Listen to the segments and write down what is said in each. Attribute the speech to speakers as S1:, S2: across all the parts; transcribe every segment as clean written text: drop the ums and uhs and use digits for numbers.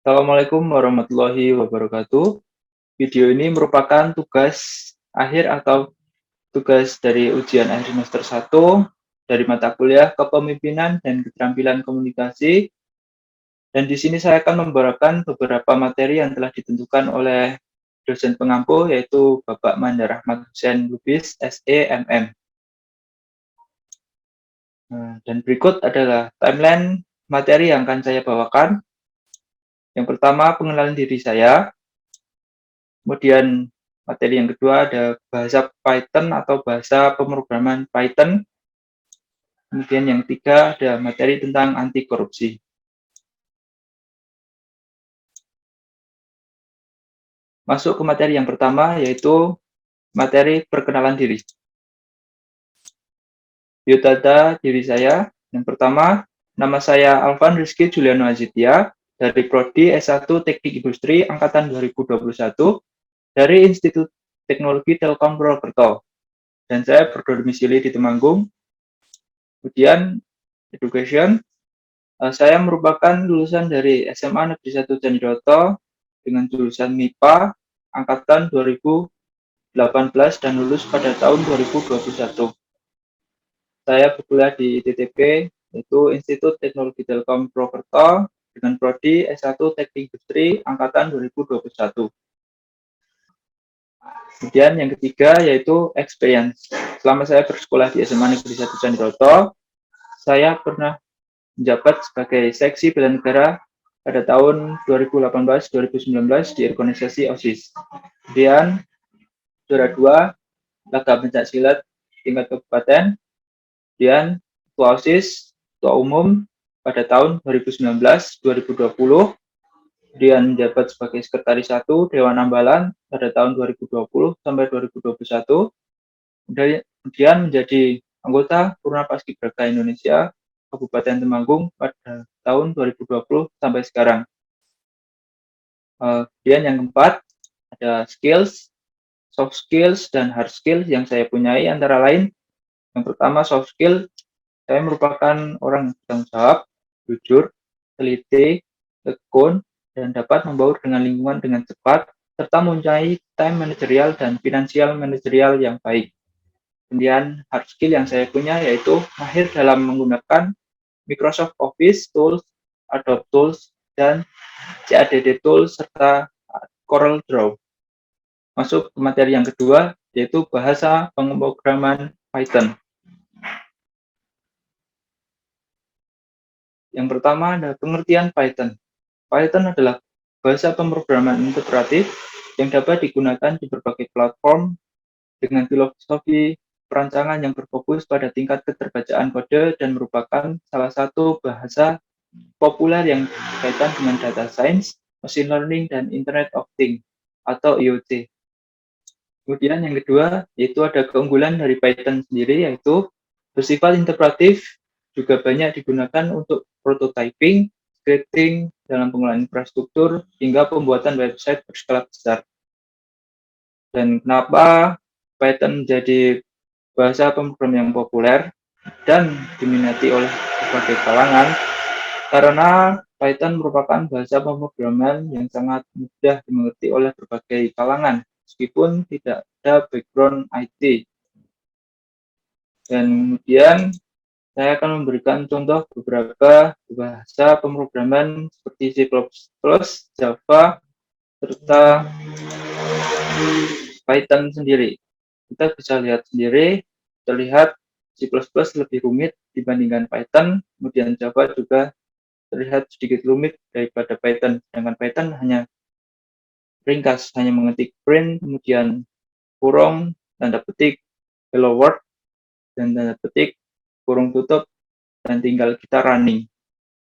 S1: Assalamualaikum warahmatullahi wabarakatuh. Video ini merupakan tugas akhir atau tugas dari ujian akhir semester 1 dari mata kuliah Kepemimpinan dan Keterampilan Komunikasi. Dan di sini saya akan membawakan beberapa materi yang telah ditentukan oleh dosen pengampu, yaitu Bapak Manda Rahmat Hussein Lubis, SEMM. Dan berikut adalah timeline materi yang akan saya bawakan. Yang pertama, pengenalan diri saya. Kemudian materi yang kedua ada bahasa Python atau bahasa pemrograman Python. Kemudian yang ketiga ada materi tentang anti korupsi. Masuk ke materi yang pertama, yaitu materi perkenalan diri. Biodata diri saya. Yang pertama, nama saya Alvan Rizky Juliano Azitya dari Prodi S1 Teknik Industri Angkatan 2021 dari Institut Teknologi Telkom Purwokerto. Dan saya berdomisili di Temanggung. Kemudian education, saya merupakan lulusan dari SMA Negeri 1 Canidoto dengan jurusan MIPA angkatan 2018 dan lulus pada tahun 2021. Saya berkuliah di ITTP, yaitu Institut Teknologi Telkom Purwokerto dengan prodi S1 Teknik Industri angkatan 2021. Kemudian yang ketiga yaitu experience. Selama saya bersekolah di SMA Negeri 1 Canidoto, saya pernah menjabat sebagai seksi bela negara pada tahun 2018-2019 di organisasi OSIS. Kemudian juara 2 lagam pencaksilat tingkat kabupaten. Kemudian ketua OSIS, ketua umum pada tahun 2019-2020. Kemudian menjabat sebagai sekretaris 1 Dewan Ambalan pada tahun 2020 sampai 2021. Kemudian menjadi anggota Purna Paskibraka Indonesia Kabupaten Temanggung pada tahun 2020 sampai sekarang. Kemudian yang keempat ada skills, soft skills dan hard skills yang saya punyai antara lain. Yang pertama soft skill, saya merupakan orang yang bertanggung jawab, jujur, teliti, tekun, dan dapat membaur dengan lingkungan dengan cepat, serta mempunyai time managerial dan finansial managerial yang baik. Kemudian hard skill yang saya punya yaitu mahir dalam menggunakan Microsoft Office Tools, Adobe Tools, dan CADD Tools, serta Corel Draw. Masuk ke materi yang kedua, yaitu bahasa pemrograman Python. Yang pertama ada pengertian Python. Python adalah bahasa pemrograman integratif yang dapat digunakan di berbagai platform dengan filosofi perancangan yang berfokus pada tingkat keterbacaan kode dan merupakan salah satu bahasa populer yang berkaitan dengan data science, machine learning, dan Internet of Things atau IoT. Kemudian yang kedua, yaitu ada keunggulan dari Python sendiri, yaitu bersifat integratif, juga banyak digunakan untuk prototyping, scripting, dalam penggunaan infrastruktur, hingga pembuatan website berskala besar. Dan kenapa Python menjadi bahasa pemrograman yang populer dan diminati oleh berbagai kalangan? Karena Python merupakan bahasa pemrograman yang sangat mudah dimengerti oleh berbagai kalangan, meskipun tidak ada background IT. Dan kemudian saya akan memberikan contoh beberapa bahasa pemrograman seperti C++, Java, serta Python sendiri. Kita bisa lihat sendiri, terlihat C++ lebih rumit dibandingkan Python, kemudian Java juga terlihat sedikit rumit daripada Python, sedangkan Python hanya ringkas, hanya mengetik print, kemudian kurung, tanda petik, hello world, dan tanda petik, kurung tutup, dan tinggal kita running.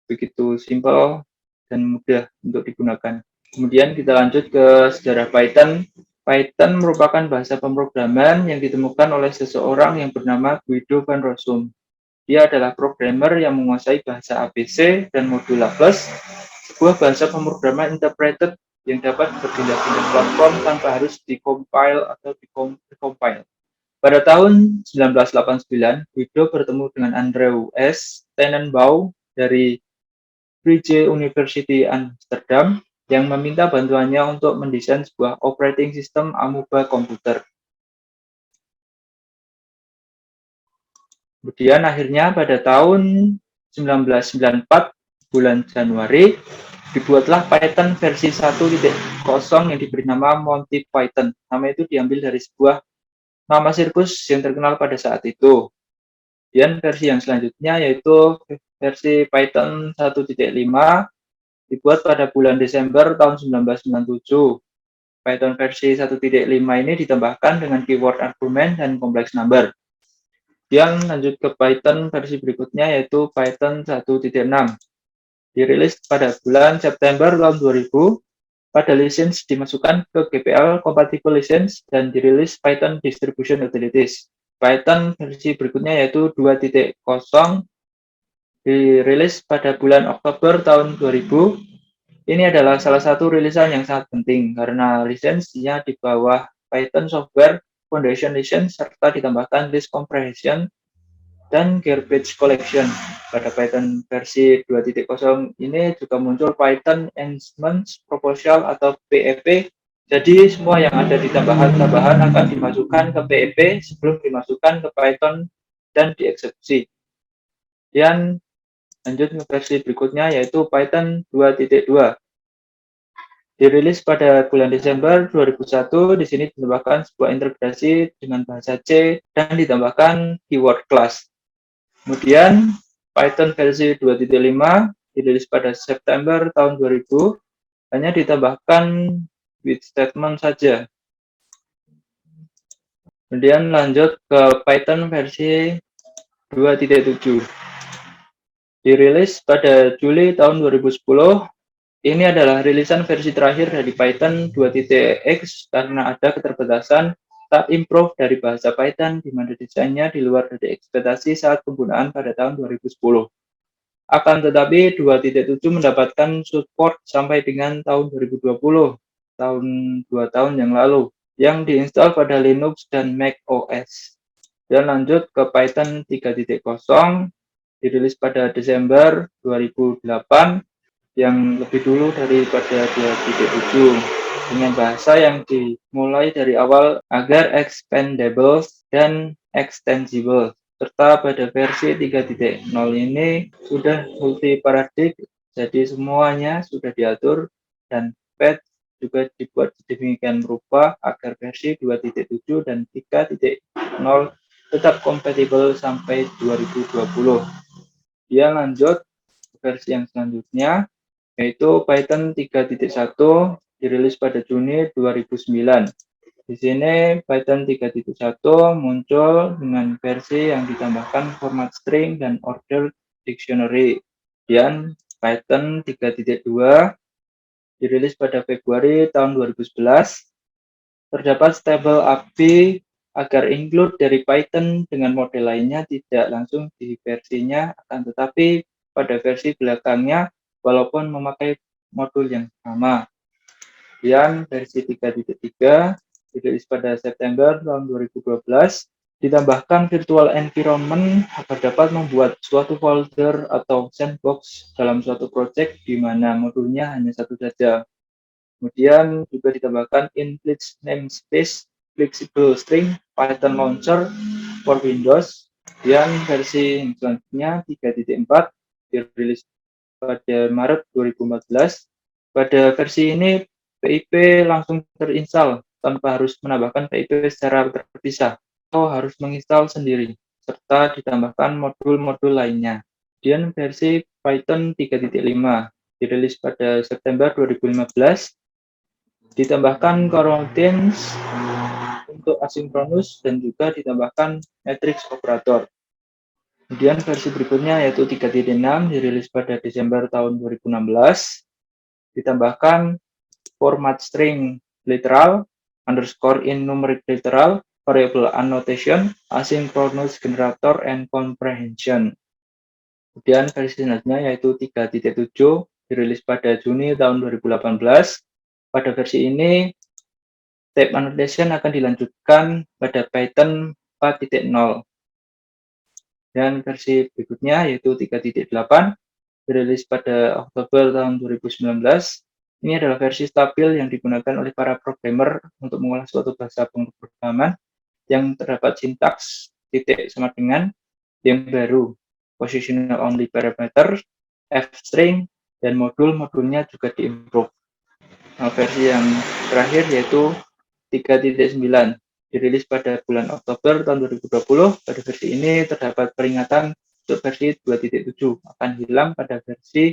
S1: Begitu simple dan mudah untuk digunakan. Kemudian kita lanjut ke sejarah Python. Python merupakan bahasa pemrograman yang ditemukan oleh seseorang yang bernama Guido van Rossum. Dia adalah programmer yang menguasai bahasa ABC dan modula plus, sebuah bahasa pemrograman interpreted yang dapat berpindah-pindah platform tanpa harus dikompil atau dikompil. Pada tahun 1989, Guido bertemu dengan Andrew S. Tenenbaum dari Vrije University Amsterdam yang meminta bantuannya untuk mendesain sebuah operating system amuba komputer. Kemudian akhirnya pada tahun 1994 bulan Januari dibuatlah Python versi 1.0 yang diberi nama Monty Python. Nama itu diambil dari sebuah nama sirkus yang terkenal pada saat itu. Kemudian versi yang selanjutnya yaitu versi Python 1.5 dibuat pada bulan Desember tahun 1997. Python versi 1.5 ini ditambahkan dengan keyword argumen dan complex number. Yang lanjut ke Python versi berikutnya yaitu Python 1.6. Dirilis pada bulan September tahun 2000. Pada license dimasukkan ke GPL Compatible License dan dirilis Python Distribution Utilities. Python versi berikutnya yaitu 2.0 dirilis pada bulan Oktober tahun 2000. Ini adalah salah satu rilisan yang sangat penting karena lisensinya di bawah Python Software Foundation License serta ditambahkan list comprehension dan garbage collection. Pada Python versi 2.0 ini juga muncul Python Enhancement Proposal atau PEP. Jadi semua yang ada di tambahan-tambahan akan dimasukkan ke PEP sebelum dimasukkan ke Python dan dieksekusi. Dan lanjut ke versi berikutnya yaitu Python 2.2. Dirilis pada bulan Desember 2001, di sini ditambahkan sebuah integrasi dengan bahasa C dan ditambahkan keyword class. Kemudian Python versi 2.5 dirilis pada September tahun 2000, hanya ditambahkan with statement saja. Kemudian lanjut ke Python versi 2.7. Dirilis pada Juli tahun 2010. Ini adalah rilisan versi terakhir dari Python 2.x karena ada keterbatasan tak improve dari bahasa Python di mana desainnya di luar dari ekspektasi saat penggunaan pada tahun 2010. Akan tetapi 2.7 mendapatkan support sampai dengan tahun 2020, tahun 2 tahun yang lalu, yang diinstal pada Linux dan Mac OS. Dan lanjut ke Python 3.0, dirilis pada Desember 2008, yang lebih dulu daripada 2.7 dengan bahasa yang dimulai dari awal agar expandable dan extensible, serta pada versi 3.0 ini sudah multi paradigm, jadi semuanya sudah diatur dan patch juga dibuat sedemikian rupa agar versi 2.7 dan 3.0 tetap kompatibel sampai 2020. Dia lanjut versi yang selanjutnya yaitu Python 3.1 dirilis pada Juni 2009. Di sini Python 3.1 muncul dengan versi yang ditambahkan format string dan order dictionary. Dan Python 3.2 dirilis pada Februari tahun 2011. Terdapat stable API agar include dari Python dengan model lainnya tidak langsung di versinya, akan tetapi pada versi belakangnya walaupun memakai modul yang sama. Yang versi 3.3 dirilis pada September tahun 2012, ditambahkan virtual environment agar dapat membuat suatu folder atau sandbox dalam suatu project di mana modulnya hanya satu saja. Kemudian juga ditambahkan implicit namespace, flexible string, Python launcher for Windows. Dan versi selanjutnya 3.4 dirilis pada Maret 2014. Pada versi ini PIP langsung terinstall tanpa harus menambahkan PIP secara terpisah atau harus menginstal sendiri, serta ditambahkan modul-modul lainnya. Kemudian versi Python 3.5 dirilis pada September 2015, ditambahkan coroutines untuk asinkronus dan juga ditambahkan matrix operator. Kemudian versi berikutnya yaitu 3.6 dirilis pada Desember tahun 2016, ditambahkan format string literal, underscore in numeric literal, variable annotation, asynchronous generator, and comprehension. Kemudian versi selanjutnya yaitu 3.7 dirilis pada Juni tahun 2018. Pada versi ini, type annotation akan dilanjutkan pada Python 4.0. Dan versi berikutnya yaitu 3.8 dirilis pada Oktober tahun 2019. Ini adalah versi stabil yang digunakan oleh para programmer untuk mengolah suatu bahasa pemrograman yang terdapat sintaks titik sama dengan yang baru, positional only parameter, f-string, dan modul-modulnya juga diimprove. Nah, versi yang terakhir yaitu 3.9 dirilis pada bulan Oktober tahun 2020. Pada versi ini terdapat peringatan untuk versi 2.7 akan hilang pada versi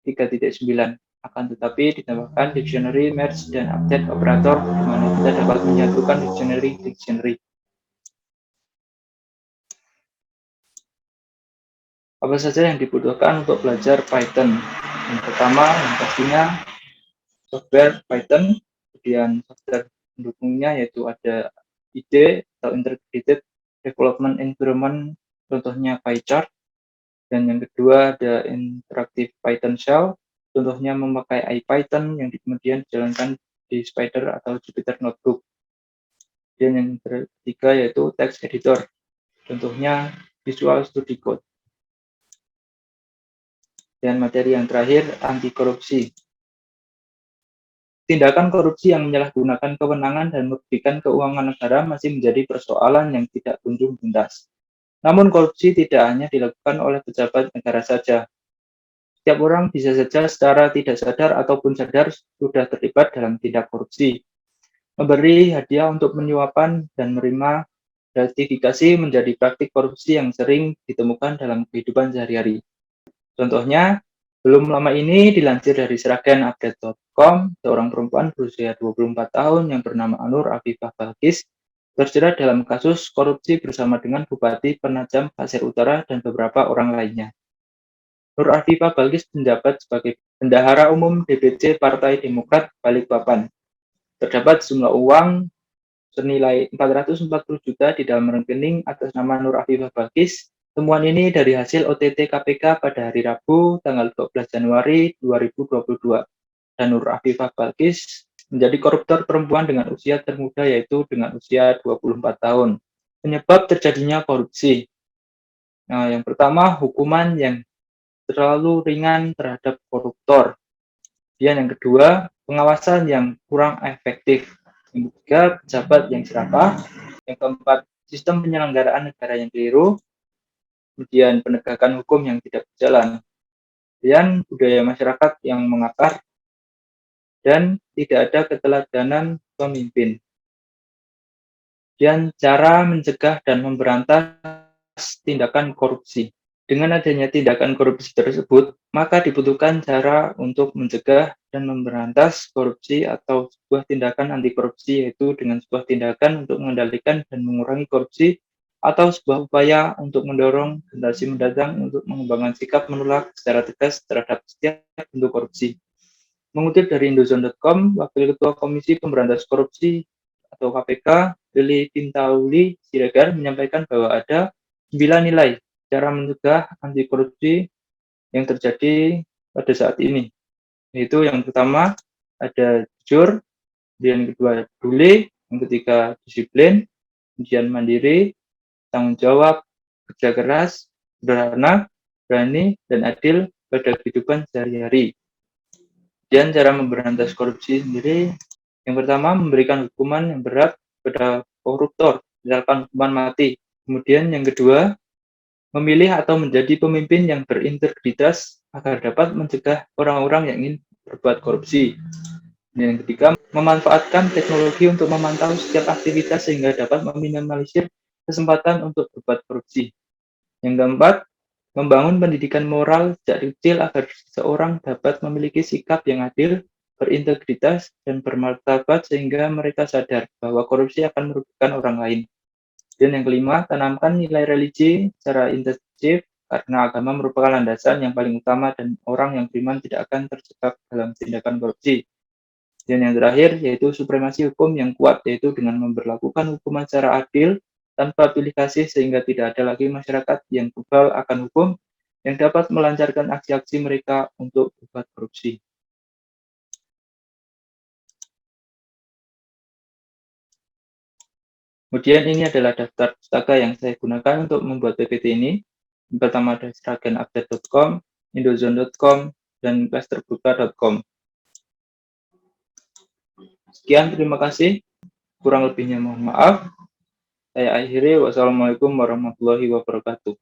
S1: 3.9. Akan tetapi ditambahkan dictionary, merge, dan update operator di mana kita dapat menyatukan dictionary. Apa saja yang dibutuhkan untuk belajar Python? Yang pertama, yang pastinya software Python, kemudian software pendukungnya yaitu ada IDE atau Integrated Development Environment, contohnya PyChart, dan yang kedua ada Interactive Python Shell, contohnya memakai IPython yang kemudian dijalankan di Spyder atau Jupyter Notebook. Dan yang ketiga yaitu text editor, contohnya Visual Studio Code. Dan materi yang terakhir, anti korupsi. Tindakan korupsi yang menyalahgunakan kewenangan dan merugikan keuangan negara masih menjadi persoalan yang tidak kunjung tuntas. Namun korupsi tidak hanya dilakukan oleh pejabat negara saja. Setiap orang bisa saja secara tidak sadar ataupun sadar sudah terlibat dalam tindak korupsi. Memberi hadiah untuk penyuapan dan menerima gratifikasi menjadi praktik korupsi yang sering ditemukan dalam kehidupan sehari-hari. Contohnya, belum lama ini dilansir dari seragenupdate.com, seorang perempuan berusia 24 tahun yang bernama Nur Afifah Balkis terjerat dalam kasus korupsi bersama dengan Bupati Penajam Pasir Utara dan beberapa orang lainnya. Nur Afifah Balkis menjabat sebagai Bendahara Umum DPC Partai Demokrat Balikpapan. Terdapat sejumlah uang senilai 440 juta di dalam rekening atas nama Nur Afifah Balkis. Temuan ini dari hasil OTT KPK pada hari Rabu, tanggal 12 Januari 2022. Dan Nur Afifah Balkis menjadi koruptor perempuan dengan usia termuda yaitu dengan usia 24 tahun. Penyebab terjadinya korupsi. Nah, yang pertama, hukuman yang terlalu ringan terhadap koruptor. Dan yang kedua, pengawasan yang kurang efektif. Yang ketiga, pejabat yang serakah. Yang keempat, sistem penyelenggaraan negara yang keliru. Kemudian penegakan hukum yang tidak berjalan. Dan budaya masyarakat yang mengakar. Dan tidak ada keteladanan pemimpin. Dan cara mencegah dan memberantas tindakan korupsi. Dengan adanya tindakan korupsi tersebut, maka dibutuhkan cara untuk mencegah dan memberantas korupsi atau sebuah tindakan anti korupsi, yaitu dengan sebuah tindakan untuk mengendalikan dan mengurangi korupsi atau sebuah upaya untuk mendorong generasi mendatang untuk mengembangkan sikap menolak secara tegas terhadap setiap bentuk korupsi. Mengutip dari Indozone.com, Wakil Ketua Komisi Pemberantasan Korupsi atau KPK, Lili Pintauli Siregar menyampaikan bahwa ada 9 nilai cara mencegah anti korupsi yang terjadi pada saat ini. Yaitu yang pertama ada jujur, yang kedua peduli, yang ketiga disiplin, kemudian mandiri, tanggung jawab, kerja keras, sederhana, berani, dan adil pada kehidupan sehari-hari. Dan cara memberantas korupsi sendiri, yang pertama memberikan hukuman yang berat pada koruptor, misalkan hukuman mati. Kemudian yang kedua, memilih atau menjadi pemimpin yang berintegritas agar dapat mencegah orang-orang yang ingin berbuat korupsi. Dan yang ketiga, memanfaatkan teknologi untuk memantau setiap aktivitas sehingga dapat meminimalisir kesempatan untuk berbuat korupsi. Yang keempat, membangun pendidikan moral sejak kecil agar seseorang dapat memiliki sikap yang adil, berintegritas, dan bermartabat sehingga mereka sadar bahwa korupsi akan merugikan orang lain. Dan yang kelima, tanamkan nilai religi secara intensif karena agama merupakan landasan yang paling utama dan orang yang beriman tidak akan terjebak dalam tindakan korupsi. Dan yang terakhir yaitu supremasi hukum yang kuat, yaitu dengan memberlakukan hukuman secara adil tanpa pilih kasih sehingga tidak ada lagi masyarakat yang kebal akan hukum yang dapat melancarkan aksi-aksi mereka untuk berbuat korupsi. Kemudian ini adalah daftar pustaka yang saya gunakan untuk membuat PPT ini. Yang pertama ada seragenupdate.com, indozone.com, dan kesterbuka.com. Sekian, terima kasih. Kurang lebihnya mohon maaf. Saya akhiri. Wassalamualaikum warahmatullahi wabarakatuh.